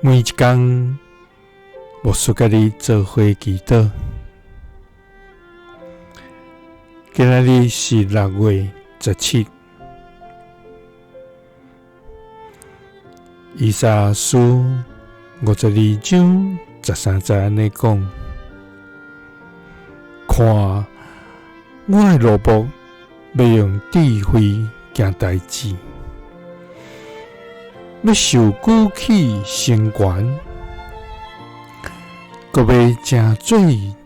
每一天，牧师甲你做伙祈祷。今仔日是6月17，以赛亚书52章13节安尼讲：看，我的路仆要用智慧行代志，要受举起升悬，阁要正做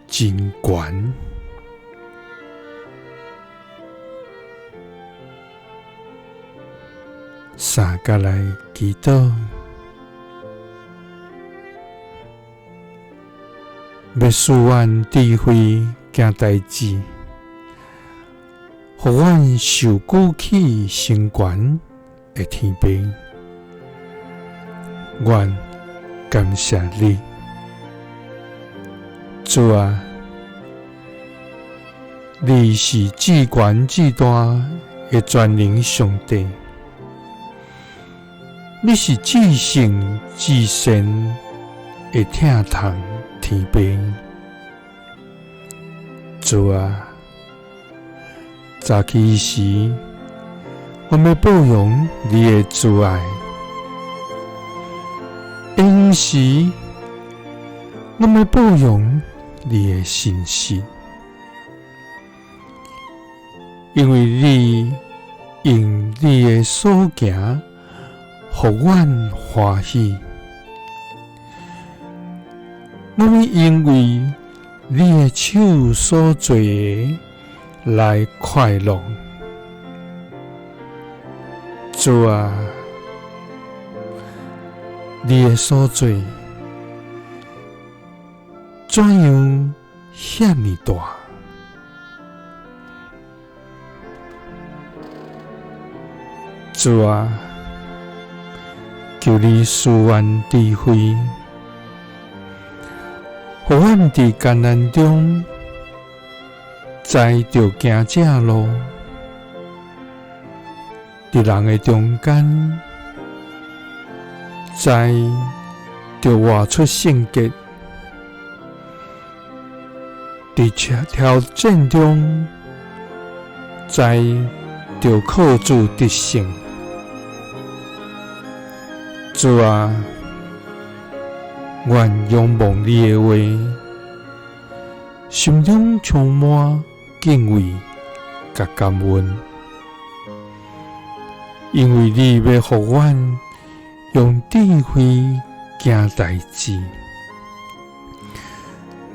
真悬。三甲来祈祷，要赐阮智慧行代志，互阮受举起升悬的天平。阮感谢你，主啊！你是至悬至大的全能上帝，你是至圣至善的疼痛天父。主啊！早起时，我要保养你的慈爱；闲时，我要保养你的信实，因为你用你的所行，互阮欢喜。我要因为你的手所做的来快乐。主啊！你的所做怎样遐尼大？主啊！求你赐阮智慧，互阮伫艰难中知着行正路，伫人的中间知着活出圣洁，伫挑战中知着靠主得胜。主啊！愿仰望你的话，心中充满敬畏甲感恩，因为你要互阮用智慧行代志，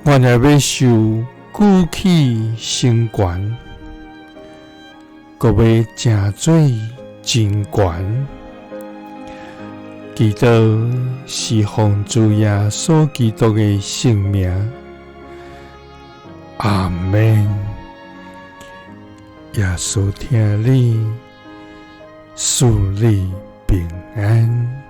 阮也要受举起升悬，阁要正做真悬。祈祷是奉主耶稣基督的圣名，阿们。耶稣听你，赐你平安。